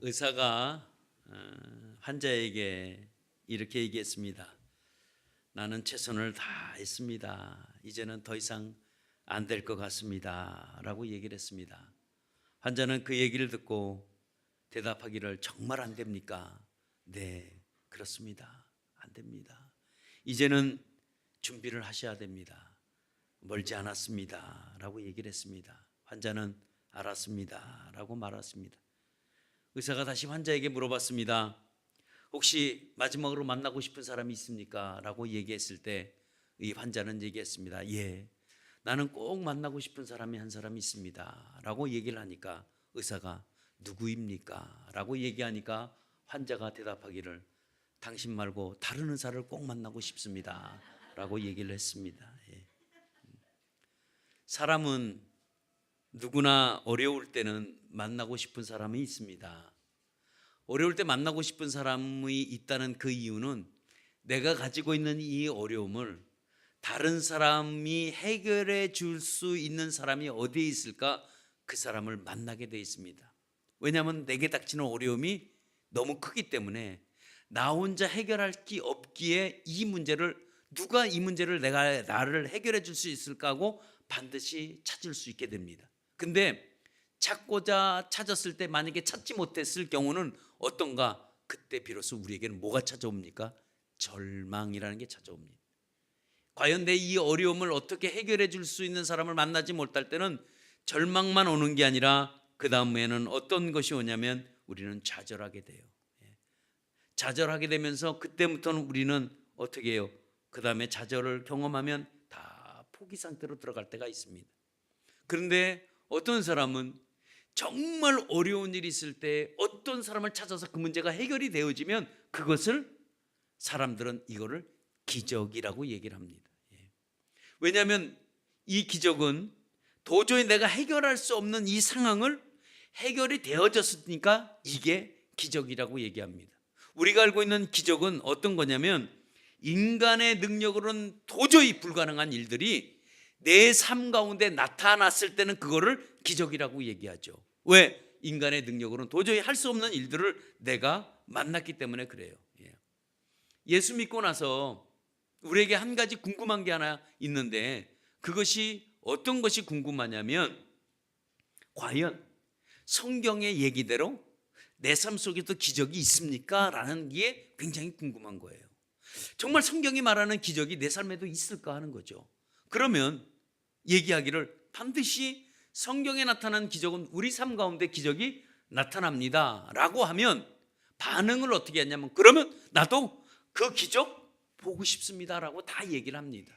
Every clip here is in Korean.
의사가 환자에게 이렇게 얘기했습니다. 나는 최선을 다했습니다. 이제는 더 이상 안 될 것 같습니다. 라고 얘기를 했습니다. 환자는 그 얘기를 듣고 대답하기를 정말 안 됩니까? 네, 그렇습니다. 안 됩니다. 이제는 준비를 하셔야 됩니다. 멀지 않았습니다. 라고 얘기를 했습니다. 환자는 알았습니다. 라고 말했습니다. 의사가 다시 환자에게 물어봤습니다. 혹시 마지막으로 만나고 싶은 사람이 있습니까? 라고 얘기했을 때 이 환자는 얘기했습니다. 예, 나는 꼭 만나고 싶은 사람이 한 사람이 있습니다. 라고 얘기를 하니까 의사가 누구입니까? 라고 얘기하니까 환자가 대답하기를 당신 말고 다른 의사를 꼭 만나고 싶습니다. 라고 얘기를 했습니다. 예. 사람은 누구나 어려울 때는 만나고 싶은 사람이 있습니다. 어려울 때 만나고 싶은 사람이 있다는 그 이유는 내가 가지고 있는 이 어려움을 다른 사람이 해결해 줄 수 있는 사람이 어디에 있을까? 그 사람을 만나게 돼 있습니다. 왜냐하면 내게 닥치는 어려움이 너무 크기 때문에 나 혼자 해결할 게 없기에 누가 이 문제를 나를 해결해 줄 수 있을까 하고 반드시 찾을 수 있게 됩니다. 근데 찾고자 찾았을 때 만약에 찾지 못했을 경우는 어떤가? 그때 비로소 우리에게는 뭐가 찾아옵니까? 절망이라는 게 찾아옵니다. 과연 내 이 어려움을 어떻게 해결해 줄 수 있는 사람을 만나지 못할 때는 절망만 오는 게 아니라 그 다음에는 어떤 것이 오냐면 우리는 좌절하게 돼요. 좌절하게 되면서 그때부터는 우리는 어떻게 해요? 그 다음에 좌절을 경험하면 다 포기 상태로 들어갈 때가 있습니다. 그런데 어떤 사람은 정말 어려운 일이 있을 때 어떤 사람을 찾아서 그 문제가 해결이 되어지면 그것을 사람들은 이거를 기적이라고 얘기를 합니다. 왜냐하면 이 기적은 도저히 내가 해결할 수 없는 이 상황을 해결이 되어졌으니까 이게 기적이라고 얘기합니다. 우리가 알고 있는 기적은 어떤 거냐면 인간의 능력으로는 도저히 불가능한 일들이 내 삶 가운데 나타났을 때는 그거를 기적이라고 얘기하죠. 왜? 인간의 능력으로는 도저히 할 수 없는 일들을 내가 만났기 때문에 그래요. 예수 믿고 나서 우리에게 한 가지 궁금한 게 하나 있는데 그것이 어떤 것이 궁금하냐면 과연 성경의 얘기대로 내 삶 속에도 기적이 있습니까? 라는 게 굉장히 궁금한 거예요. 정말 성경이 말하는 기적이 내 삶에도 있을까 하는 거죠. 그러면 얘기하기를 반드시 성경에 나타난 기적은 우리 삶 가운데 기적이 나타납니다 라고 하면 반응을 어떻게 했냐면 그러면 나도 그 기적 보고 싶습니다 라고 다 얘기를 합니다.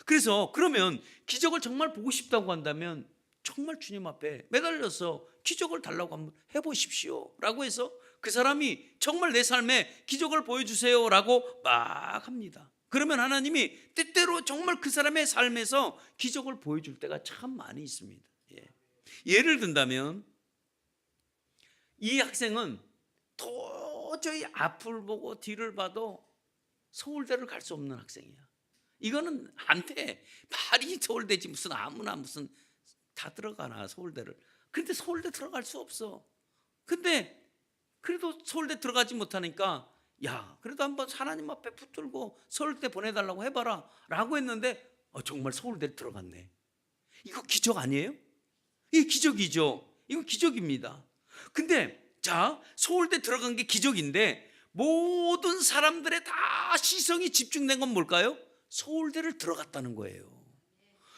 그래서 그러면 기적을 정말 보고 싶다고 한다면 정말 주님 앞에 매달려서 기적을 달라고 한번 해보십시오 라고 해서 그 사람이 정말 내 삶에 기적을 보여주세요 라고 막 합니다. 그러면 하나님이 때때로 정말 그 사람의 삶에서 기적을 보여줄 때가 참 많이 있습니다. 예를 든다면 이 학생은 도저히 앞을 보고 뒤를 봐도 서울대를 갈 수 없는 학생이야. 이거는 안 돼. 말이 서울대지 무슨 아무나 무슨 다 들어가나 서울대를. 근데 서울대 들어갈 수 없어. 근데 그래도 서울대 들어가지 못하니까 야 그래도 한번 하나님 앞에 붙들고 서울대 보내달라고 해봐라 라고 했는데 정말 서울대 들어갔네. 이거 기적 아니에요? 이게 기적이죠. 이거 기적입니다. 근데 자 서울대 들어간 게 기적인데 모든 사람들의 다 시선이 집중된 건 뭘까요? 서울대를 들어갔다는 거예요.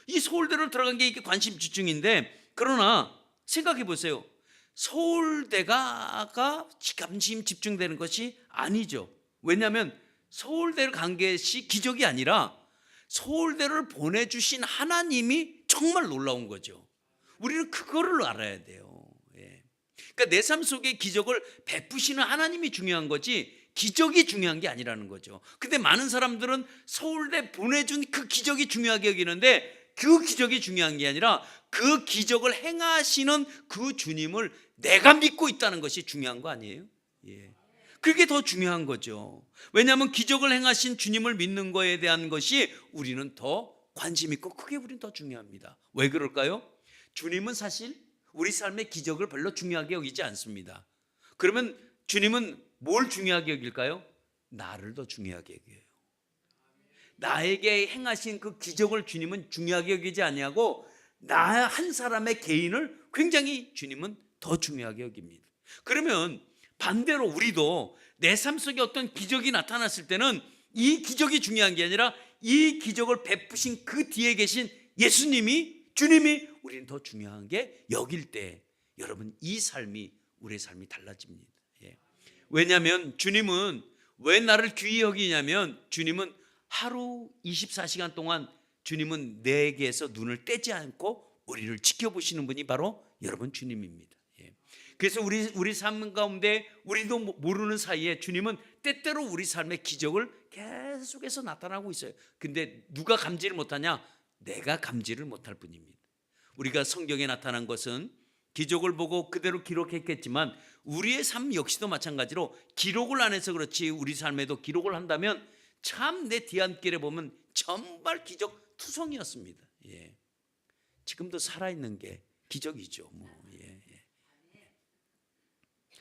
이 서울대를 들어간 게 이게 관심 집중인데 그러나 생각해 보세요. 서울대가 관심 집중되는 것이 아니죠. 왜냐하면 서울대를 간 것이 기적이 아니라 서울대를 보내주신 하나님이 정말 놀라운 거죠. 우리는 그거를 알아야 돼요. 그러니까 내 삶 속에 기적을 베푸시는 하나님이 중요한 거지 기적이 중요한 게 아니라는 거죠. 근데 많은 사람들은 서울대 보내준 그 기적이 중요하게 여기는데 그 기적이 중요한 게 아니라 그 기적을 행하시는 그 주님을 내가 믿고 있다는 것이 중요한 거 아니에요? 그게 더 중요한 거죠. 왜냐하면 기적을 행하신 주님을 믿는 거에 대한 것이 우리는 더 관심 있고 그게 우리는 더 중요합니다. 왜 그럴까요? 주님은 사실 우리 삶의 기적을 별로 중요하게 여기지 않습니다. 그러면 주님은 뭘 중요하게 여길까요? 나를 더 중요하게 여겨요. 나에게 행하신 그 기적을 주님은 중요하게 여기지 아니하고 나 한 사람의 개인을 굉장히 주님은 더 중요하게 여깁니다. 그러면 반대로 우리도 내 삶 속에 어떤 기적이 나타났을 때는 이 기적이 중요한 게 아니라 이 기적을 베푸신 그 뒤에 계신 예수님이, 주님이 우리는 더 중요한 게 여길 때 여러분 이 삶이, 우리의 삶이 달라집니다. 예. 왜냐하면 주님은 왜 나를 귀히 여기냐면 주님은 하루 24시간 동안 주님은 내게서 눈을 떼지 않고 우리를 지켜보시는 분이 바로 여러분 주님입니다. 예. 그래서 우리 삶 가운데 우리도 모르는 사이에 주님은 때때로 우리 삶의 기적을 계속해서 나타나고 있어요. 근데 누가 감지를 못하냐? 내가 감지를 못할 뿐입니다. 우리가 성경에 나타난 것은 기적을 보고 그대로 기록했겠지만 우리의 삶 역시도 마찬가지로 기록을 안 해서 그렇지 우리 삶에도 기록을 한다면 참 내 뒤안길에 보면 정말 기적 투성이었습니다. 예. 지금도 살아있는 게 기적이죠. 예.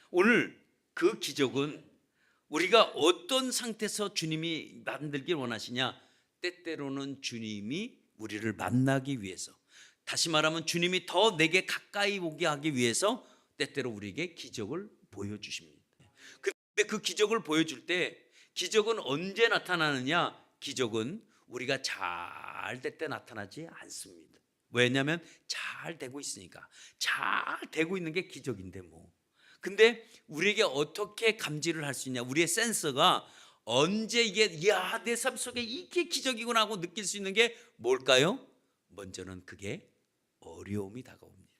오늘 그 기적은 우리가 어떤 상태에서 주님이 만들길 원하시냐? 때때로는 주님이 우리를 만나기 위해서, 다시 말하면 주님이 더 내게 가까이 오게 하기 위해서 때때로 우리에게 기적을 보여주십니다. 근데 그 기적을 보여줄 때 기적은 언제 나타나느냐? 기적은 우리가 잘 될 때 나타나지 않습니다. 왜냐하면 잘 되고 있으니까. 잘 되고 있는 게 기적인데 뭐. 근데 우리에게 어떻게 감지를 할 수 있냐? 우리의 센서가 언제 이게 야, 내 삶 속에 이게 기적이구나 하고 느낄 수 있는 게 뭘까요? 먼저는 그게 어려움이 다가옵니다.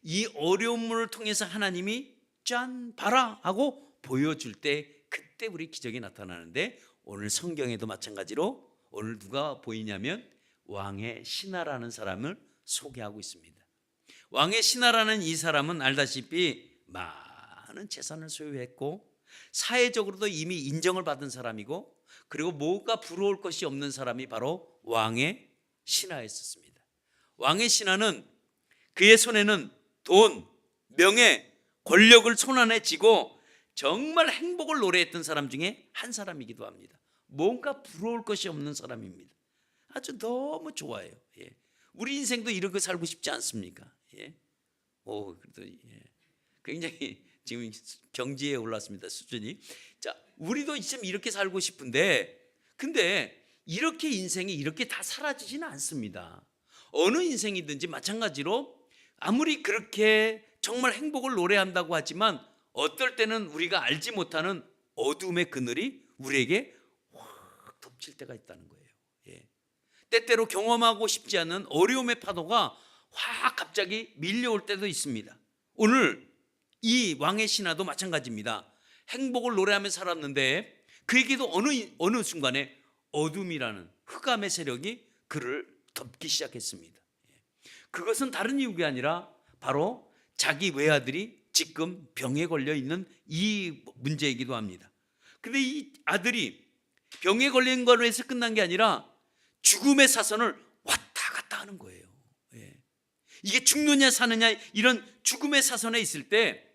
이 어려움을 통해서 하나님이 짠 봐라 하고 보여줄 때 그때 우리 기적이 나타나는데 오늘 성경에도 마찬가지로 오늘 누가 보이냐면 왕의 신하라는 사람을 소개하고 있습니다. 왕의 신하라는 이 사람은 알다시피 많은 재산을 소유했고 사회적으로도 이미 인정을 받은 사람이고 그리고 뭐가 부러울 것이 없는 사람이 바로 왕의 신하였습니다. 왕의 신하는 그의 손에는 돈, 명예, 권력을 손안에 쥐고 정말 행복을 노래했던 사람 중에 한 사람이기도 합니다. 뭔가 부러울 것이 없는 사람입니다. 아주 너무 좋아요. 예. 우리 인생도 이렇게 살고 싶지 않습니까? 예. 그래도 굉장히 지금 경지에 올랐습니다. 수준이. 자, 우리도 좀 이렇게 살고 싶은데, 근데 이렇게 인생이 이렇게 다 사라지지는 않습니다. 어느 인생이든지 마찬가지로 아무리 그렇게 정말 행복을 노래한다고 하지만 어떨 때는 우리가 알지 못하는 어둠의 그늘이 우리에게 확 덮칠 때가 있다는 거예요. 예. 때때로 경험하고 싶지 않은 어려움의 파도가 확 갑자기 밀려올 때도 있습니다. 오늘 이 왕의 신하도 마찬가지입니다. 행복을 노래하며 살았는데 그에게도 어느 순간에 어둠이라는 흑암의 세력이 그를 덮기 시작했습니다. 그것은 다른 이유가 아니라 바로 자기 외아들이 지금 병에 걸려 있는 이 문제이기도 합니다. 근데 이 아들이 병에 걸린 거로 해서 끝난 게 아니라 죽음의 사선을 왔다 갔다 하는 거예요. 이게 죽느냐 사느냐 이런 죽음의 사선에 있을 때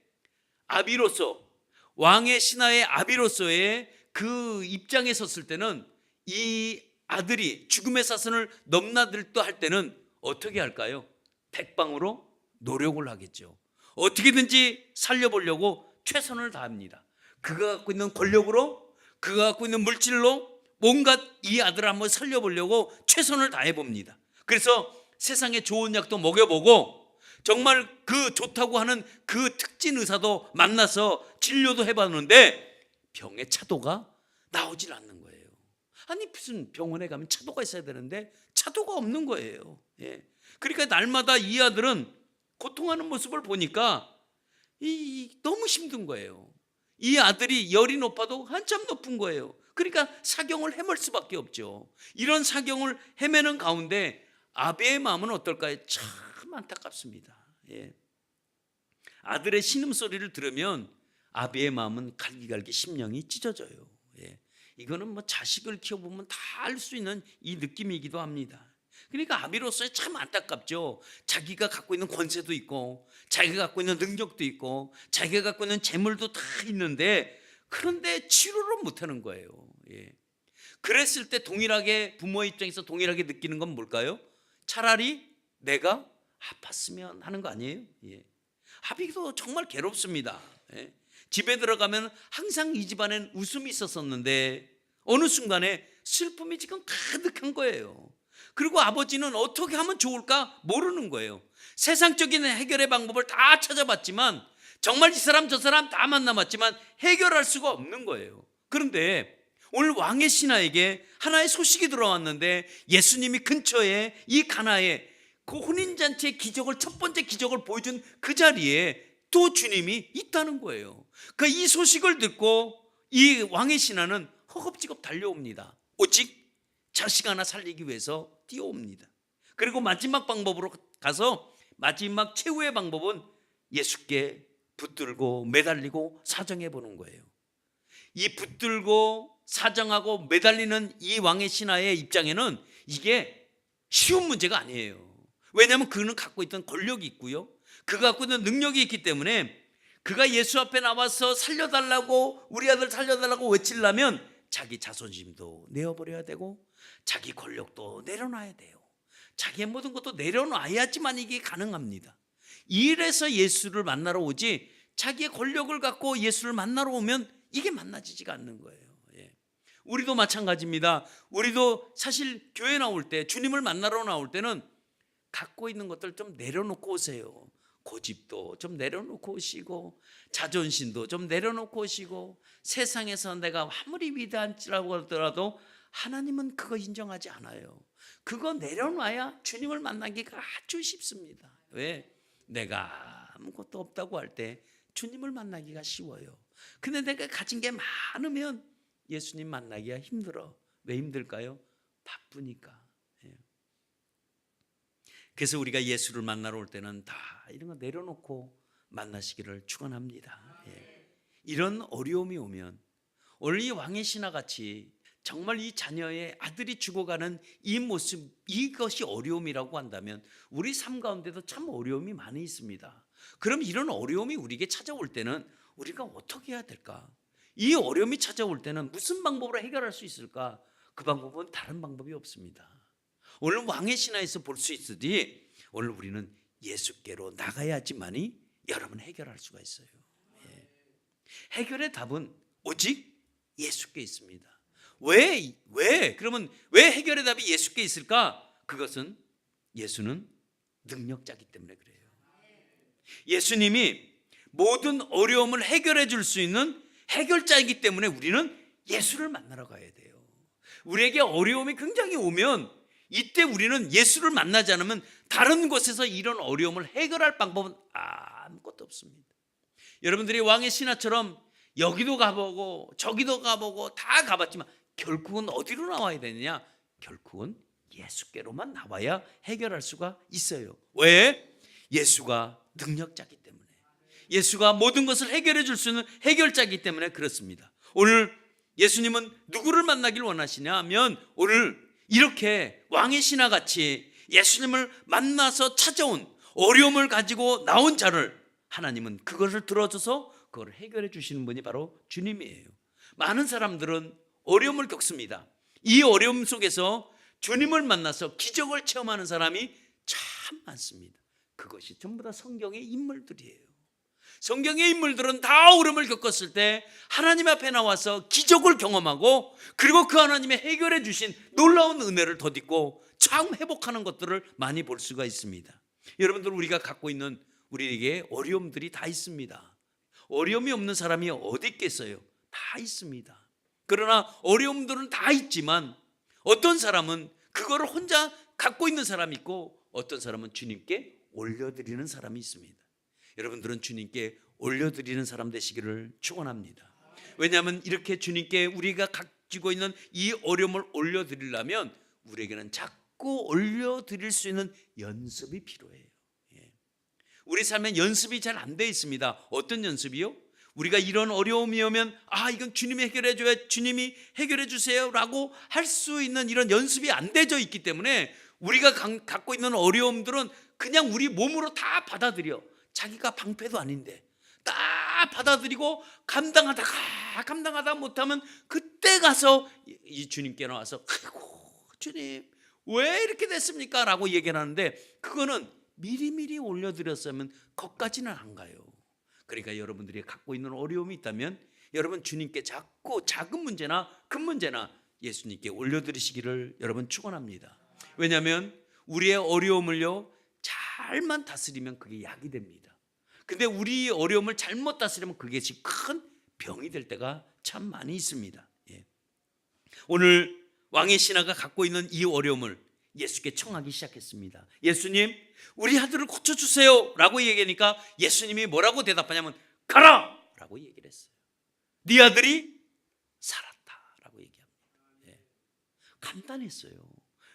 아비로서, 왕의 신하의 아비로서의 그 입장에 섰을 때는 이 아들이 죽음의 사선을 넘나들다 할 때는 어떻게 할까요? 백방으로 노력을 하겠죠. 어떻게든지 살려보려고 최선을 다합니다. 그가 갖고 있는 권력으로, 그가 갖고 있는 물질로 뭔가 이 아들을 한번 살려보려고 최선을 다해봅니다. 그래서 세상에 좋은 약도 먹여보고 정말 그 좋다고 하는 그 특진 의사도 만나서 진료도 해봤는데 병의 차도가 나오질 않는 거예요. 아니 무슨 병원에 가면 차도가 있어야 되는데 차도가 없는 거예요. 그러니까 날마다 이 아들은 고통하는 모습을 보니까 너무 힘든 거예요. 이 아들이 열이 높아도 한참 높은 거예요. 그러니까 사경을 헤맬 수밖에 없죠. 이런 사경을 헤매는 가운데 아비의 마음은 어떨까요? 참 안타깝습니다. 아들의 신음소리를 들으면 아비의 마음은 갈기갈기 심령이 찢어져요. 이거는 뭐 자식을 키워보면 다 알 수 있는 이 느낌이기도 합니다. 그러니까 아비로서 참 안타깝죠. 자기가 갖고 있는 권세도 있고 자기가 갖고 있는 능력도 있고 자기가 갖고 있는 재물도 다 있는데 그런데 치료를 못하는 거예요. 예. 그랬을 때 동일하게 부모의 입장에서 동일하게 느끼는 건 뭘까요? 차라리 내가 아팠으면 하는 거 아니에요? 예. 아비도 정말 괴롭습니다. 예. 집에 들어가면 항상 이 집안엔 웃음이 있었었는데 어느 순간에 슬픔이 지금 가득한 거예요. 그리고 아버지는 어떻게 하면 좋을까 모르는 거예요. 세상적인 해결의 방법을 다 찾아봤지만 정말 이 사람 저 사람 다 만나봤지만 해결할 수가 없는 거예요. 그런데 오늘 왕의 신하에게 하나의 소식이 들어왔는데 예수님이 근처에 이 가나에 그 혼인잔치의 기적을 첫 번째 기적을 보여준 그 자리에 또 주님이 있다는 거예요. 그러니까 이 소식을 듣고 이 왕의 신하는 허겁지겁 달려옵니다. 오직 자식 하나 살리기 위해서 뛰어옵니다. 그리고 마지막 방법으로 가서 마지막 최후의 방법은 예수께 붙들고 매달리고 사정해 보는 거예요. 이 붙들고 사정하고 매달리는 이 왕의 신하의 입장에는 이게 쉬운 문제가 아니에요. 왜냐하면 그는 갖고 있던 권력이 있고요, 그가 갖고 있는 능력이 있기 때문에 그가 예수 앞에 나와서 살려달라고, 우리 아들 살려달라고 외치려면 자기 자존심도 내어버려야 되고 자기 권력도 내려놔야 돼요. 자기의 모든 것도 내려놔야지만 이게 가능합니다. 이래서 예수를 만나러 오지 자기의 권력을 갖고 예수를 만나러 오면 이게 만나지지가 않는 거예요. 예. 우리도 마찬가지입니다. 우리도 사실 교회 나올 때, 주님을 만나러 나올 때는 갖고 있는 것들 좀 내려놓고 오세요. 고집도 좀 내려놓고 오시고 자존심도 좀 내려놓고 오시고 세상에서 내가 아무리 위대한지라고 하더라도 하나님은 그거 인정하지 않아요. 그거 내려놔야 주님을 만나기가 아주 쉽습니다. 왜? 내가 아무것도 없다고 할 때 주님을 만나기가 쉬워요. 근데 내가 가진 게 많으면 예수님 만나기가 힘들어. 왜 힘들까요? 바쁘니까. 그래서 우리가 예수를 만나러 올 때는 다 이런 거 내려놓고 만나시기를 축원합니다. 이런 어려움이 오면 오늘 이 왕의 신하 같이 정말 이 자녀의 아들이 죽어가는 이 모습, 이것이 어려움이라고 한다면 우리 삶 가운데도 참 어려움이 많이 있습니다. 그럼 이런 어려움이 우리에게 찾아올 때는 우리가 어떻게 해야 될까? 이 어려움이 찾아올 때는 무슨 방법으로 해결할 수 있을까? 그 방법은 다른 방법이 없습니다. 오늘 왕의 신하에서 볼 수 있으니 오늘 우리는 예수께로 나가야지만이 여러분 해결할 수가 있어요. 해결의 답은 오직 예수께 있습니다. 왜? 그러면 왜 해결의 답이 예수께 있을까? 그것은 예수는 능력자이기 때문에 그래요. 예수님이 모든 어려움을 해결해 줄 수 있는 해결자이기 때문에 우리는 예수를 만나러 가야 돼요. 우리에게 어려움이 굉장히 오면 이때 우리는 예수를 만나지 않으면 다른 곳에서 이런 어려움을 해결할 방법은 아무것도 없습니다. 여러분들이 왕의 신하처럼 여기도 가보고 저기도 가보고 다 가봤지만 결국은 어디로 나와야 되느냐? 결국은 예수께로만 나와야 해결할 수가 있어요. 왜? 예수가 능력자이기 때문에, 예수가 모든 것을 해결해 줄 수 있는 해결자이기 때문에 그렇습니다. 오늘 예수님은 누구를 만나길 원하시냐 하면 오늘 이렇게 왕의 신하같이 예수님을 만나서 찾아온, 어려움을 가지고 나온 자를 하나님은 그것을 들어줘서 그걸 해결해 주시는 분이 바로 주님이에요. 많은 사람들은 어려움을 겪습니다. 이 어려움 속에서 주님을 만나서 기적을 체험하는 사람이 참 많습니다. 그것이 전부 다 성경의 인물들이에요. 성경의 인물들은 다 어려움을 겪었을 때 하나님 앞에 나와서 기적을 경험하고 그리고 그 하나님의 해결해 주신 놀라운 은혜를 덧입고 참 회복하는 것들을 많이 볼 수가 있습니다. 여러분들, 우리가 갖고 있는 우리에게 어려움들이 다 있습니다. 어려움이 없는 사람이 어디 있겠어요? 다 있습니다. 그러나 어려움들은 다 있지만 어떤 사람은 그거를 혼자 갖고 있는 사람이 있고 어떤 사람은 주님께 올려드리는 사람이 있습니다. 여러분들은 주님께 올려드리는 사람 되시기를 축원합니다. 왜냐하면 이렇게 주님께 우리가 가지고 있는 이 어려움을 올려드리려면 우리에게는 자꾸 올려드릴 수 있는 연습이 필요해요. 우리 삶엔 연습이 잘 안 돼 있습니다. 어떤 연습이요? 우리가 이런 어려움이 오면 이건 주님이 해결해 줘야, 주님이 해결해 주세요 라고 할 수 있는 이런 연습이 안 되어 있기 때문에 우리가 갖고 있는 어려움들은 그냥 우리 몸으로 다 받아들여. 자기가 방패도 아닌데 다 받아들이고 감당하다 못하면 그때 가서 이 주님께 나와서 아이고 주님 왜 이렇게 됐습니까? 라고 얘기를 하는데, 그거는 미리미리 올려드렸으면 거기까지는 안 가요. 그러니까 여러분들이 갖고 있는 어려움이 있다면 여러분 주님께 자꾸 작은 문제나 큰 문제나 예수님께 올려드리시기를 여러분 축원합니다. 왜냐하면 우리의 어려움을요 잘만 다스리면 그게 약이 됩니다. 근데 우리 어려움을 잘못 다스리면 그것이 큰 병이 될 때가 참 많이 있습니다. 오늘 왕의 신하가 갖고 있는 이 어려움을 예수께 청하기 시작했습니다. 예수님, 우리 아들을 고쳐주세요 라고 얘기하니까 예수님이 뭐라고 대답하냐면 가라! 라고 얘기를 했어요. 네 아들이 살았다 라고 얘기합니다. 간단했어요.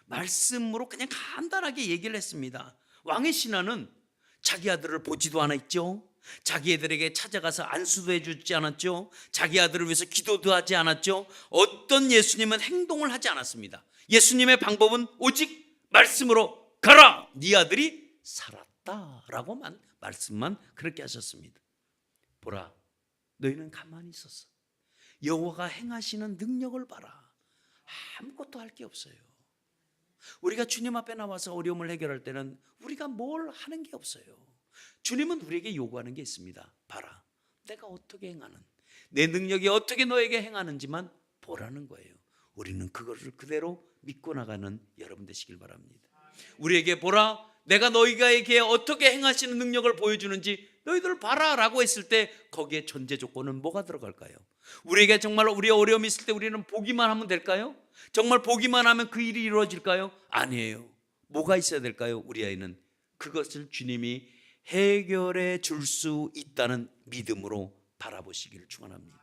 말씀으로 그냥 간단하게 얘기를 했습니다. 왕의 신하는 자기 아들을 보지도 않았죠. 자기 애들에게 찾아가서 안수도 해주지 않았죠. 자기 아들을 위해서 기도도 하지 않았죠. 어떤 예수님은 행동을 하지 않았습니다. 예수님의 방법은 오직 말씀으로 가라! 네 아들이 살았다 라고만 말씀만 그렇게 하셨습니다. 보라, 너희는 가만히 있었어. 여호와가 행하시는 능력을 봐라. 아무것도 할 게 없어요. 우리가 주님 앞에 나와서 어려움을 해결할 때는 우리가 뭘 하는 게 없어요. 주님은 우리에게 요구하는 게 있습니다. 봐라, 내가 어떻게 행하는, 내 능력이 어떻게 너에게 행하는지만 보라는 거예요. 우리는 그것을 그대로 믿고 나가는 여러분 되시길 바랍니다. 우리에게 보라, 내가 너희에게 어떻게 행하시는 능력을 보여주는지 너희들 봐라 라고 했을 때 거기에 전제 조건은 뭐가 들어갈까요? 우리에게 정말 우리 어려움이 있을 때 우리는 보기만 하면 될까요? 정말 보기만 하면 그 일이 이루어질까요? 아니에요. 뭐가 있어야 될까요? 우리 아이는 그것을 주님이 해결해 줄 수 있다는 믿음으로 바라보시기를 축원합니다.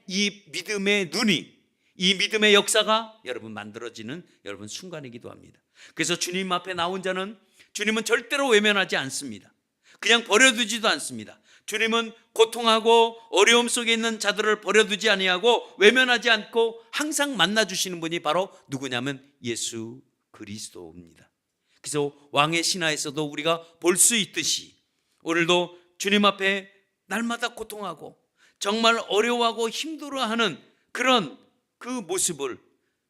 이 믿음의 눈이, 이 믿음의 역사가 여러분 만들어지는 여러분 순간이기도 합니다. 그래서 주님 앞에 나온 자는 주님은 절대로 외면하지 않습니다. 그냥 버려두지도 않습니다. 주님은 고통하고 어려움 속에 있는 자들을 버려두지 아니하고 외면하지 않고 항상 만나주시는 분이 바로 누구냐면 예수 그리스도입니다. 그래서 왕의 신하에서도 우리가 볼 수 있듯이 오늘도 주님 앞에 날마다 고통하고 정말 어려워하고 힘들어하는 그런 그 모습을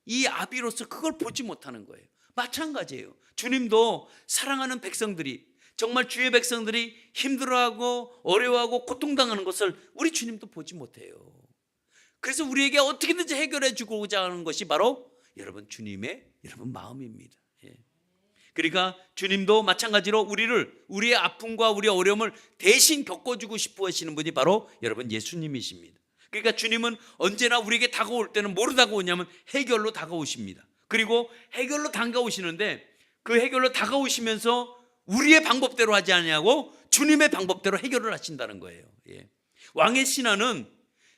이 아비로서 그걸 보지 못하는 거예요. 마찬가지예요. 주님도 사랑하는 백성들이, 정말 주의 백성들이 힘들어하고 어려워하고 고통당하는 것을 우리 주님도 보지 못해요. 그래서 우리에게 어떻게든지 해결해 주고자 하는 것이 바로 여러분 주님의 여러분 마음입니다. 그러니까 주님도 마찬가지로 우리의 아픔과 우리의 어려움을 대신 겪어주고 싶어 하시는 분이 바로 여러분 예수님이십니다. 그러니까 주님은 언제나 우리에게 다가올 때는 뭐로 다가오냐면 해결로 다가오십니다. 그리고 해결로 다가오시는데 그 해결로 다가오시면서 우리의 방법대로 하지 않냐고 주님의 방법대로 해결을 하신다는 거예요. 왕의 신하는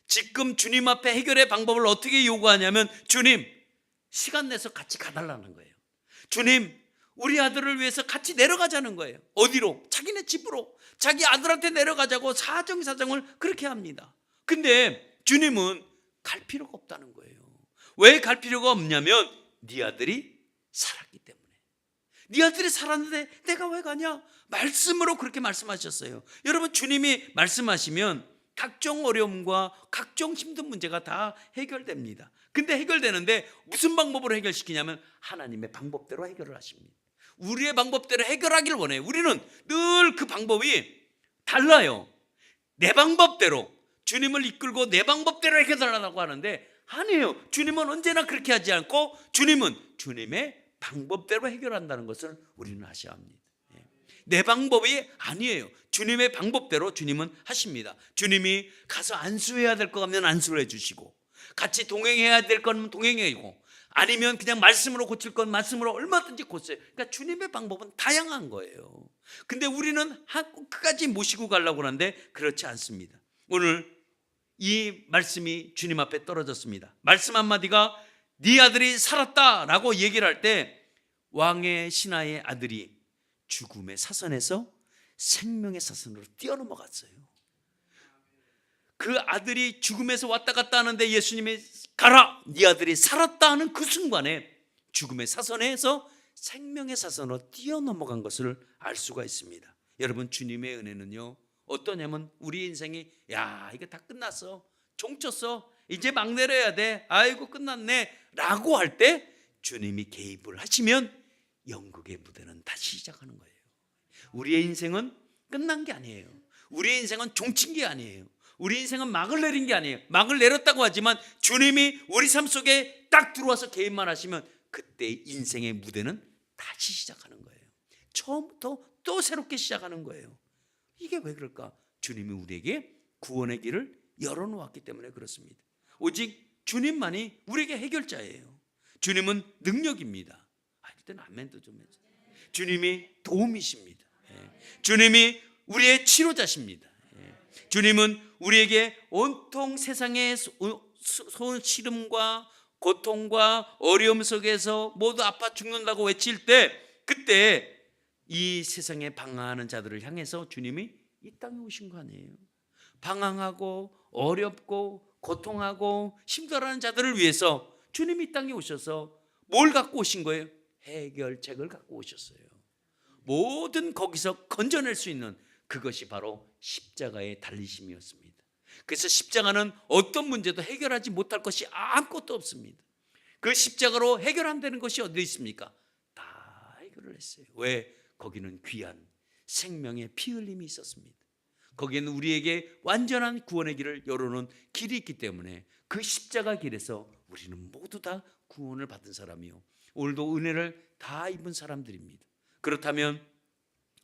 지금 주님 앞에 해결의 방법을 어떻게 요구하냐면 주님, 시간 내서 같이 가달라는 거예요. 주님, 우리 아들을 위해서 같이 내려가자는 거예요. 어디로? 자기네 집으로. 자기 아들한테 내려가자고 사정사정을 그렇게 합니다. 근데 주님은 갈 필요가 없다는 거예요. 왜 갈 필요가 없냐면 네 아들이 살았기 때문에. 네 아들이 살았는데 내가 왜 가냐? 말씀으로 그렇게 말씀하셨어요. 여러분, 주님이 말씀하시면 각종 어려움과 각종 힘든 문제가 다 해결됩니다. 근데 해결되는데 무슨 방법으로 해결시키냐면 하나님의 방법대로 해결을 하십니다. 우리의 방법대로 해결하기를 원해요. 우리는 늘 그 방법이 달라요. 내 방법대로 주님을 이끌고 내 방법대로 해결하려고 하는데 아니에요. 주님은 언제나 그렇게 하지 않고 주님은 주님의 방법대로 해결한다는 것을 우리는 아셔야 합니다. 내 방법이 아니에요. 주님의 방법대로 주님은 하십니다. 주님이 가서 안수해야 될 것 같으면 안수를 해주시고, 같이 동행해야 될 거면 동행해주고, 아니면 그냥 말씀으로 고칠 건 말씀으로 얼마든지 고쳐요. 그러니까 주님의 방법은 다양한 거예요. 근데 우리는 끝까지 모시고 가려고 하는데 그렇지 않습니다. 오늘 이 말씀이 주님 앞에 떨어졌습니다. 말씀 한마디가 네 아들이 살았다라고 얘기를 할 때 왕의 신하의 아들이 죽음의 사선에서 생명의 사선으로 뛰어넘어갔어요. 그 아들이 죽음에서 왔다 갔다 하는데 예수님이 가라, 네 아들이 살았다 하는 그 순간에 죽음의 사선에서 생명의 사선으로 뛰어넘어간 것을 알 수가 있습니다. 여러분, 주님의 은혜는요 어떠냐면 우리 인생이 야 이거 다 끝났어, 종쳤어, 이제 막 내려야 돼, 아이고 끝났네 라고 할 때 주님이 개입을 하시면 영국의 무대는 다시 시작하는 거예요. 우리의 인생은 끝난 게 아니에요. 우리의 인생은 종친 게 아니에요. 우리 인생은 막을 내린 게 아니에요. 막을 내렸다고 하지만 주님이 우리 삶 속에 딱 들어와서 개입만 하시면 그때 인생의 무대는 다시 시작하는 거예요. 처음부터 또 새롭게 시작하는 거예요. 이게 왜 그럴까? 주님이 우리에게 구원의 길을 열어놓았기 때문에 그렇습니다. 오직 주님만이 우리에게 해결자예요. 주님은 능력입니다. 일단 아멘도 좀 해주세요. 주님이 도움이십니다. 주님이 우리의 치료자십니다. 주님은 우리에게 온통 세상의 시름과 고통과 어려움 속에서 모두 아파 죽는다고 외칠 때 그때 이 세상에 방황하는 자들을 향해서 주님이 이 땅에 오신 거 아니에요. 방황하고 어렵고 고통하고 힘들어하는 자들을 위해서 주님이 이 땅에 오셔서 뭘 갖고 오신 거예요? 해결책을 갖고 오셨어요. 모든 거기서 건져낼 수 있는 그것이 바로 십자가의 달리심이었습니다. 그래서 십자가는 어떤 문제도 해결하지 못할 것이 아무것도 없습니다. 그 십자가로 해결 안 되는 것이 어디 있습니까? 다 해결을 했어요. 왜? 거기는 귀한 생명의 피 흘림이 있었습니다. 거기에는 우리에게 완전한 구원의 길을 열어놓은 길이 있기 때문에 그 십자가 길에서 우리는 모두 다 구원을 받은 사람이요, 오늘도 은혜를 다 입은 사람들입니다. 그렇다면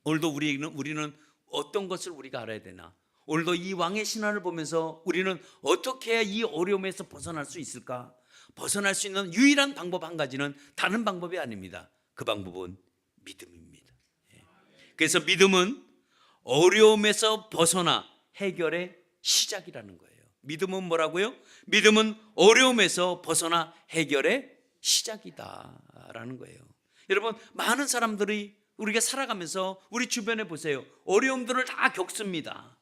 오늘도 우리는 어떤 것을 우리가 알아야 되나? 오늘도 이 왕의 신화를 보면서 우리는 어떻게 해야 이 어려움에서 벗어날 수 있을까? 벗어날 수 있는 유일한 방법 한 가지는 다른 방법이 아닙니다. 그 방법은 믿음입니다. 그래서 믿음은 어려움에서 벗어나 해결의 시작이라는 거예요. 믿음은 뭐라고요? 믿음은 어려움에서 벗어나 해결의 시작이다라는 거예요. 여러분, 많은 사람들이 우리가 살아가면서 우리 주변에 보세요. 어려움들을 다 겪습니다.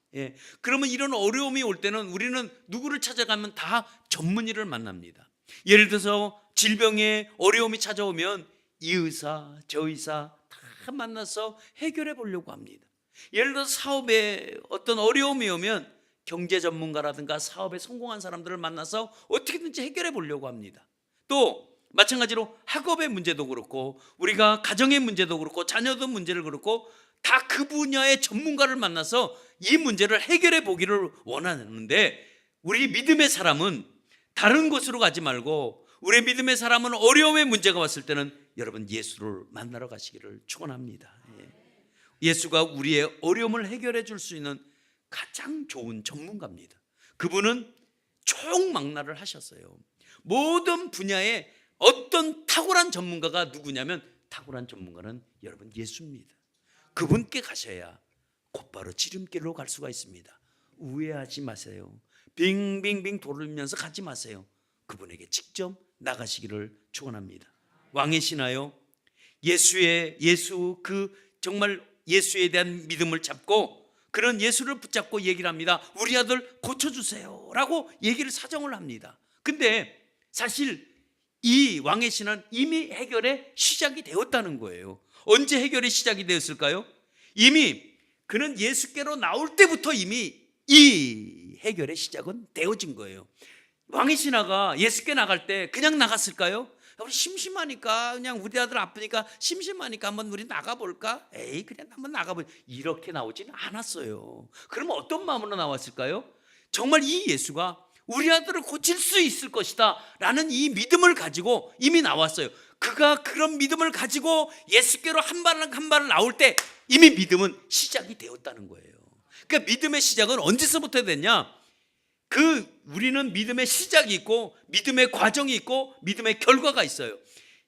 그러면 이런 어려움이 올 때는 우리는 누구를 찾아가면 다 전문의를 만납니다. 예를 들어서 질병에 어려움이 찾아오면 이 의사, 저 의사 다 만나서 해결해 보려고 합니다. 예를 들어서 사업에 어떤 어려움이 오면 경제 전문가라든가 사업에 성공한 사람들을 만나서 어떻게든지 해결해 보려고 합니다. 또 마찬가지로 학업의 문제도 그렇고 우리가 가정의 문제도 그렇고 자녀들 문제를 그렇고 다 그 분야의 전문가를 만나서 이 문제를 해결해 보기를 원하는데, 우리 믿음의 사람은 다른 곳으로 가지 말고 우리 믿음의 사람은 어려움의 문제가 왔을 때는 여러분 예수를 만나러 가시기를 축원합니다. 예수가 우리의 어려움을 해결해 줄 수 있는 가장 좋은 전문가입니다. 그분은 총망라를 하셨어요. 모든 분야에 어떤 탁월한 전문가가 누구냐면 탁월한 전문가는 여러분 예수입니다. 그분께 가셔야 곧바로 지름길로 갈 수가 있습니다. 우회하지 마세요. 빙빙빙 돌면서 가지 마세요. 그분에게 직접 나가시기를 축원합니다. 왕의 신하요, 정말 예수에 대한 믿음을 잡고 그런 예수를 붙잡고 얘기를 합니다. 우리 아들 고쳐주세요 라고 얘기를 사정을 합니다. 근데 사실 이 왕의 신은 이미 해결의 시작이 되었다는 거예요. 언제 해결의 시작이 되었을까요? 이미 그는 예수께로 나올 때부터 이미 이 해결의 시작은 되어진 거예요. 왕의 신하가 예수께 나갈 때 그냥 나갔을까요? 우리 심심하니까, 그냥 우리 아들 아프니까 심심하니까 한번 우리 나가볼까? 에이 그냥 한번 나가볼, 이렇게 나오지는 않았어요. 그럼 어떤 마음으로 나왔을까요? 정말 이 예수가 우리 아들을 고칠 수 있을 것이다 라는 이 믿음을 가지고 이미 나왔어요. 그가 그런 믿음을 가지고 예수께로 한 발을 나올 때 이미 믿음은 시작이 되었다는 거예요. 그러니까 믿음의 시작은 언제서부터 됐냐? 우리는 믿음의 시작이 있고 믿음의 과정이 있고 믿음의 결과가 있어요.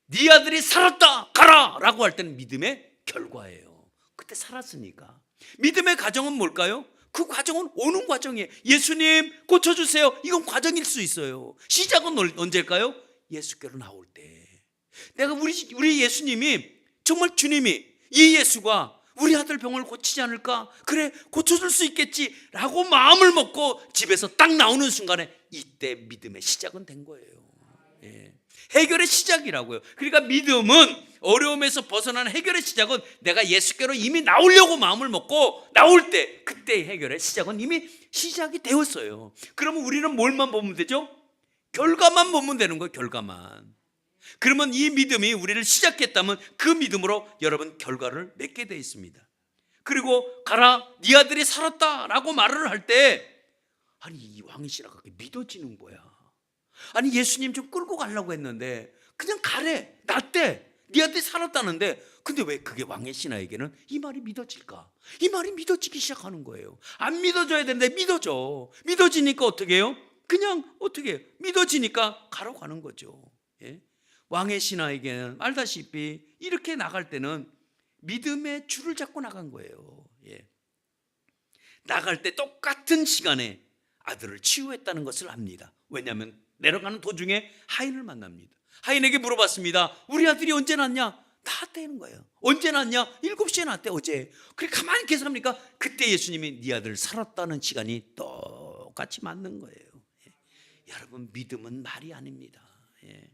네 아들이 살았다 가라 라고 할 때는 믿음의 결과예요. 그때 살았으니까. 믿음의 과정은 뭘까요? 그 과정은 오는 과정이에요. 예수님 고쳐주세요, 이건 과정일 수 있어요. 시작은 언제일까요? 예수께로 나올 때. 내가 우리 예수님이, 정말 주님이, 이 예수가 우리 아들 병을 고치지 않을까? 그래 고쳐줄 수 있겠지 라고 마음을 먹고 집에서 딱 나오는 순간에 이때 믿음의 시작은 된 거예요. 예. 해결의 시작이라고요. 그러니까 믿음은 어려움에서 벗어나는 해결의 시작은 내가 예수께로 이미 나오려고 마음을 먹고 나올 때 그때의 해결의 시작은 이미 시작이 되었어요. 그러면 우리는 뭘만 보면 되죠? 결과만 보면 되는 거예요. 결과만. 그러면 이 믿음이 우리를 시작했다면 그 믿음으로 여러분 결과를 맺게 되어 있습니다. 그리고 가라 네 아들이 살았다라고 말을 할 때 아니 이 왕의 신하가 믿어지는 거야. 아니 예수님 좀 끌고 가려고 했는데 그냥 가래 낫대 네 아들이 살았다는데 근데 왜 그게 왕의 신하에게는 이 말이 믿어질까? 이 말이 믿어지기 시작하는 거예요. 안 믿어져야 되는데 믿어져. 믿어지니까 어떻게 해요? 그냥 어떻게 해요? 믿어지니까 가라고 하는 거죠. 예? 왕의 신하에게는 알다시피 이렇게 나갈 때는 믿음의 줄을 잡고 나간 거예요. 예. 나갈 때 똑같은 시간에 아들을 치유했다는 것을 압니다. 왜냐하면 내려가는 도중에 하인을 만납니다. 하인에게 물어봤습니다. 우리 아들이 언제 낳냐? 낳았다는 거예요. 언제 낳냐? 7시에 낳았대 어제. 그래 가만히 계산합니까? 그때 예수님이 네 아들 살았다는 시간이 똑같이 맞는 거예요. 예. 여러분 믿음은 말이 아닙니다. 예.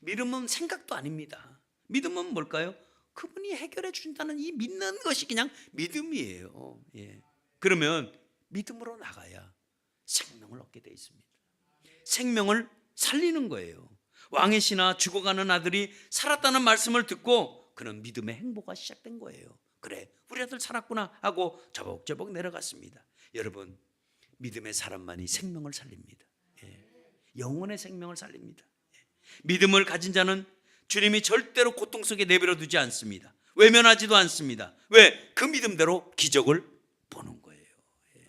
믿음은 생각도 아닙니다. 믿음은 뭘까요? 그분이 해결해 준다는 이 믿는 것이 그냥 믿음이에요. 예. 그러면 믿음으로 나가야 생명을 얻게 돼 있습니다. 생명을 살리는 거예요. 왕의 신하 죽어가는 아들이 살았다는 말씀을 듣고 그는 믿음의 행보가 시작된 거예요. 그래 우리 아들 살았구나 하고 저벅저벅 내려갔습니다. 여러분 믿음의 사람만이 생명을 살립니다. 예. 영혼의 생명을 살립니다. 예. 믿음을 가진 자는 주님이 절대로 고통 속에 내버려 두지 않습니다. 외면하지도 않습니다. 왜? 그 믿음대로 기적을 보는 거예요. 예.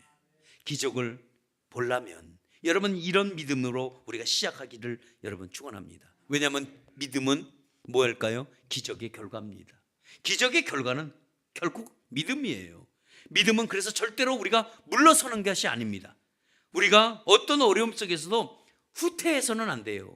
기적을 보려면 여러분 이런 믿음으로 우리가 시작하기를 여러분 축원합니다. 왜냐하면 믿음은 뭐일까요? 기적의 결과입니다. 기적의 결과는 결국 믿음이에요. 믿음은 그래서 절대로 우리가 물러서는 것이 아닙니다. 우리가 어떤 어려움 속에서도 후퇴해서는 안 돼요.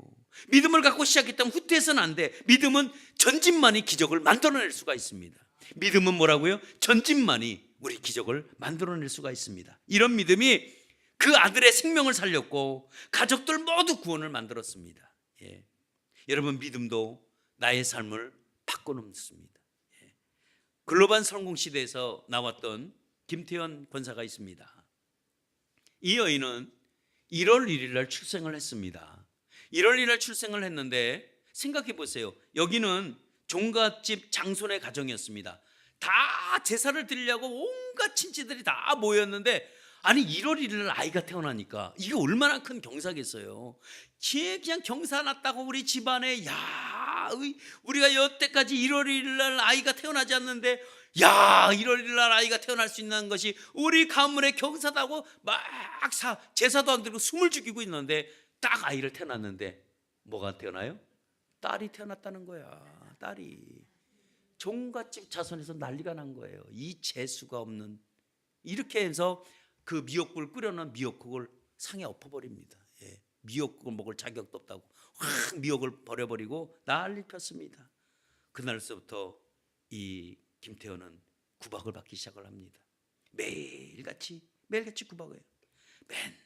믿음을 갖고 시작했다면 후퇴해서는 안 돼. 믿음은 전진만이 기적을 만들어낼 수가 있습니다. 믿음은 뭐라고요? 전진만이 우리 기적을 만들어낼 수가 있습니다. 이런 믿음이 그 아들의 생명을 살렸고 가족들 모두 구원을 만들었습니다. 예. 여러분 믿음도 나의 삶을 바꿔놓습니다. 예. 글로벌 성공 시대에서 나왔던 김태현 권사가 있습니다. 이 여인은 1월 1일 날 출생을 했습니다. 1월 1일 날 출생을 했는데 생각해 보세요. 여기는 종갓집 장손의 가정이었습니다. 다 제사를 드리려고 온갖 친지들이 다 모였는데 아니 1월 1일 날 아이가 태어나니까 이게 얼마나 큰 경사겠어요. 그냥 경사 났다고 우리 집안에 야 우리가 여태까지 1월 1일 날 아이가 태어나지 않는데 야 1월 1일 날 아이가 태어날 수 있는 것이 우리 가문의 경사다고 막 제사도 안 드리고 숨을 죽이고 있는데 딱 아이를 태어났는데 뭐가 태어나요? 딸이 태어났다는 거야. 딸이 종갓집 자손에서 난리가 난 거예요. 이 재수가 없는 이렇게 해서 그 미역국을 끓여놓은 미역국을 상에 엎어버립니다. 예. 미역국을 먹을 자격도 없다고 확 미역을 버려버리고 난리 폈습니다. 그날서부터 이 김태현은 구박을 받기 시작을 합니다. 매일같이 구박해요. 맨날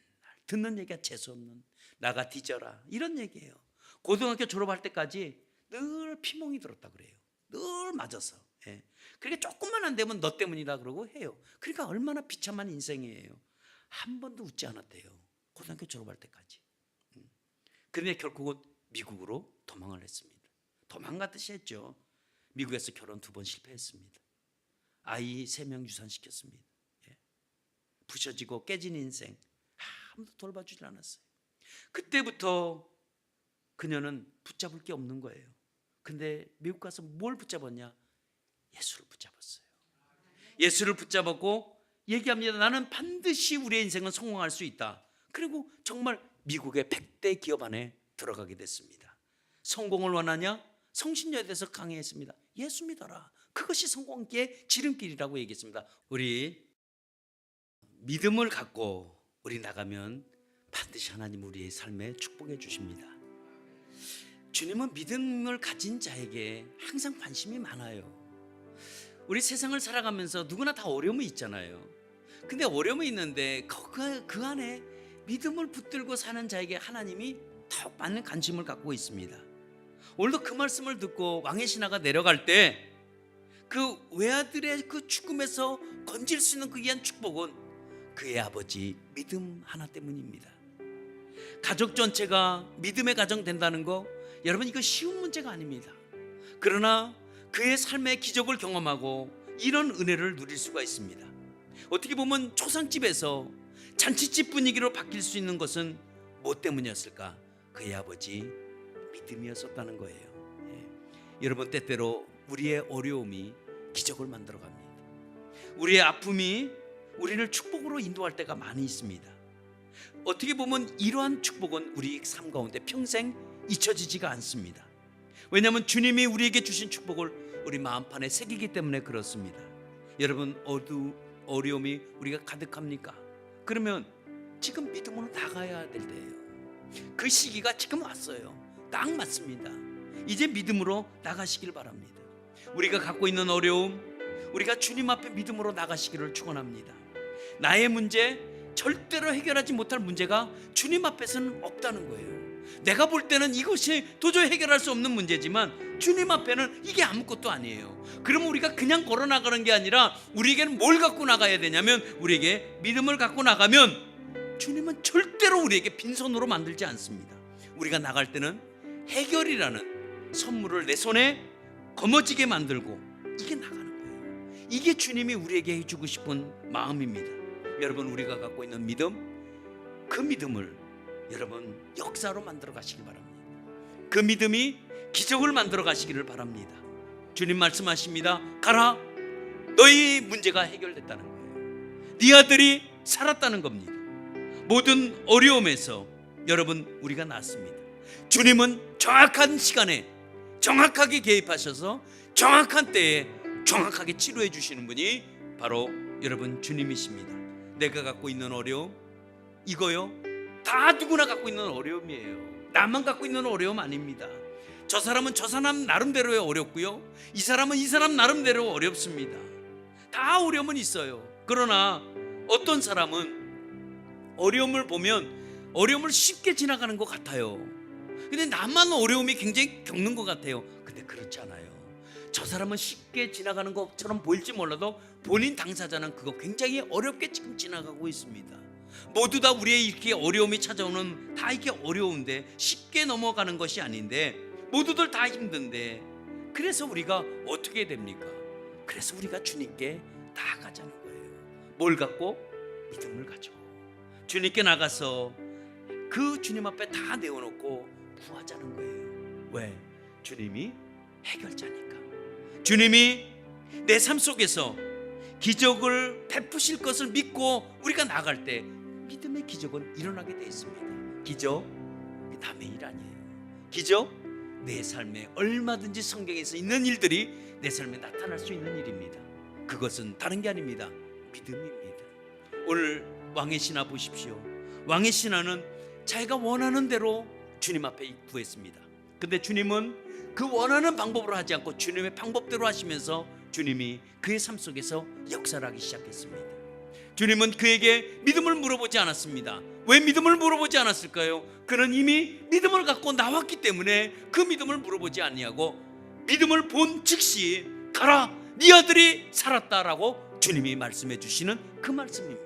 듣는 얘기가 재수없는 나가 뒤져라 이런 얘기예요. 고등학교 졸업할 때까지 늘 피멍이 들었다 그래요. 늘 맞아서. 예. 그러니까 조금만 안 되면 너 때문이다 그러고 해요. 그러니까 얼마나 비참한 인생이에요. 한 번도 웃지 않았대요. 고등학교 졸업할 때까지. 그런데 결국은 미국으로 도망을 했습니다. 도망가듯이 했죠. 미국에서 결혼 2번 실패했습니다. 아이 3명 유산시켰습니다. 예. 부셔지고 깨진 인생 아무도 돌봐주지 않았어요. 그때부터 그녀는 붙잡을 게 없는 거예요. 근데 미국 가서 뭘 붙잡았냐? 예수를 붙잡았어요. 예수를 붙잡았고 얘기합니다. 나는 반드시 우리의 인생은 성공할 수 있다. 그리고 정말 미국의 100대 기업 안에 들어가게 됐습니다. 성공을 원하냐? 성신여에 대해서 강의했습니다. 예수 믿어라. 그것이 성공의 지름길이라고 얘기했습니다. 우리 믿음을 갖고 우리 나가면 반드시 하나님 우리의 삶에 축복해 주십니다. 주님은 믿음을 가진 자에게 항상 관심이 많아요. 우리 세상을 살아가면서 누구나 다 어려움이 있잖아요. 근데 어려움이 있는데 그 안에 믿음을 붙들고 사는 자에게 하나님이 더욱 많은 관심을 갖고 있습니다. 오늘도 그 말씀을 듣고 왕의 신하가 내려갈 때 그 외아들의 그 죽음에서 건질 수 있는 그 귀한 축복은 그의 아버지 믿음 하나 때문입니다. 가족 전체가 믿음의 가정 된다는 거, 여러분 이거 쉬운 문제가 아닙니다. 그러나 그의 삶의 기적을 경험하고 이런 은혜를 누릴 수가 있습니다. 어떻게 보면 초상집에서 잔치집 분위기로 바뀔 수 있는 것은 뭐 때문이었을까? 그의 아버지 믿음이었었다는 거예요. 여러분, 때때로 우리의 어려움이 기적을 만들어 갑니다. 우리의 아픔이 우리를 축복으로 인도할 때가 많이 있습니다. 어떻게 보면 이러한 축복은 우리 삶 가운데 평생 잊혀지지가 않습니다. 왜냐하면 주님이 우리에게 주신 축복을 우리 마음판에 새기기 때문에 그렇습니다. 여러분, 어려움이 우리가 가득합니까? 그러면 지금 믿음으로 나가야 될 때예요. 그 시기가 지금 왔어요. 딱 맞습니다. 이제 믿음으로 나가시길 바랍니다. 우리가 갖고 있는 어려움, 우리가 주님 앞에 믿음으로 나가시기를 축원합니다. 나의 문제, 절대로 해결하지 못할 문제가 주님 앞에서는 없다는 거예요. 내가 볼 때는 이것이 도저히 해결할 수 없는 문제지만 주님 앞에는 이게 아무것도 아니에요. 그러면 우리가 그냥 걸어 나가는 게 아니라 우리에게는 뭘 갖고 나가야 되냐면, 우리에게 믿음을 갖고 나가면 주님은 절대로 우리에게 빈손으로 만들지 않습니다. 우리가 나갈 때는 해결이라는 선물을 내 손에 거머쥐게 만들고 이게 나가는 거예요. 이게 주님이 우리에게 해주고 싶은 마음입니다. 여러분, 우리가 갖고 있는 믿음, 그 믿음을 여러분 역사로 만들어 가시기 바랍니다. 그 믿음이 기적을 만들어 가시기를 바랍니다. 주님 말씀하십니다. 가라, 너희 문제가 해결됐다는 거예요. 네 아들이 살았다는 겁니다. 모든 어려움에서 여러분 우리가 낫습니다. 주님은 정확한 시간에 정확하게 개입하셔서 정확한 때에 정확하게 치료해 주시는 분이 바로 여러분 주님이십니다. 내가 갖고 있는 어려움, 이거요 다 누구나 갖고 있는 어려움이에요. 나만 갖고 있는 어려움 아닙니다. 저 사람은 저 사람 나름대로의 어렵고요, 이 사람은 이 사람 나름대로 어렵습니다. 다 어려움은 있어요. 그러나 어떤 사람은 어려움을 보면 어려움을 쉽게 지나가는 것 같아요. 근데 나만 어려움이 굉장히 겪는 것 같아요. 근데 그렇지 않아요. 저 사람은 쉽게 지나가는 것처럼 보일지 몰라도 본인 당사자는 그거 굉장히 어렵게 지금 지나가고 있습니다. 모두 다 우리의 이렇게 어려움이 찾아오는, 다 이렇게 어려운데 쉽게 넘어가는 것이 아닌데 모두들 다 힘든데, 그래서 우리가 어떻게 됩니까? 그래서 우리가 주님께 나아가자는 거예요. 뭘 갖고? 믿음을 가지고 주님께 나가서 그 주님 앞에 다 내어놓고 구하자는 거예요. 왜? 주님이 해결자니까. 주님이 내 삶 속에서 기적을 베푸실 것을 믿고 우리가 나갈 때 믿음의 기적은 일어나게 되어 있습니다. 기적, 남의 일 아니에요. 기적, 내 삶에 얼마든지 성경에서 있는 일들이 내 삶에 나타날 수 있는 일입니다. 그것은 다른 게 아닙니다. 믿음입니다. 오늘 왕의 신하 보십시오. 왕의 신하는 자기가 원하는 대로 주님 앞에 구했습니다. 근데 주님은 그 원하는 방법으로 하지 않고 주님의 방법대로 하시면서 주님이 그의 삶 속에서 역사를 하기 시작했습니다. 주님은 그에게 믿음을 물어보지 않았습니다. 왜 믿음을 물어보지 않았을까요? 그는 이미 믿음을 갖고 나왔기 때문에 그 믿음을 물어보지 아니하고 믿음을 본 즉시 가라, 네 아들이 살았다라고 주님이 말씀해 주시는 그 말씀입니다.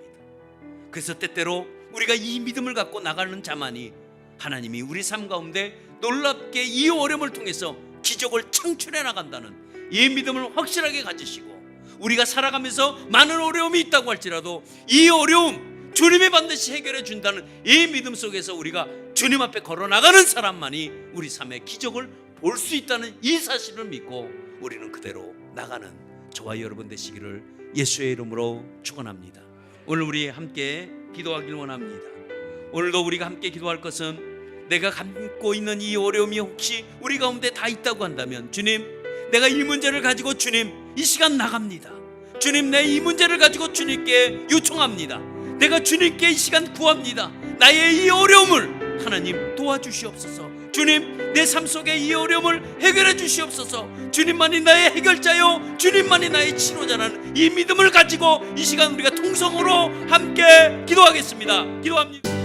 그래서 때때로 우리가 이 믿음을 갖고 나가는 자만이 하나님이 우리 삶 가운데 놀랍게 이 어려움을 통해서 기적을 창출해 나간다는 이 믿음을 확실하게 가지시고, 우리가 살아가면서 많은 어려움이 있다고 할지라도 이 어려움 주님이 반드시 해결해 준다는 이 믿음 속에서 우리가 주님 앞에 걸어 나가는 사람만이 우리 삶의 기적을 볼 수 있다는 이 사실을 믿고 우리는 그대로 나가는 저와 여러분 되시기를 예수의 이름으로 축원합니다. 오늘 우리 함께 기도하길 원합니다. 오늘도 우리가 함께 기도할 것은, 내가 갖고 있는 이 어려움이 혹시 우리 가운데 다 있다고 한다면, 주님, 내가 이 문제를 가지고 주님 이 시간 나갑니다. 주님, 내 이 문제를 가지고 주님께 요청합니다. 내가 주님께 이 시간 구합니다. 나의 이 어려움을 하나님 도와주시옵소서. 주님, 내 삶 속의 이 어려움을 해결해 주시옵소서. 주님만이 나의 해결자요, 주님만이 나의 치료자라는 이 믿음을 가지고 이 시간 우리가 통성으로 함께 기도하겠습니다. 기도합니다.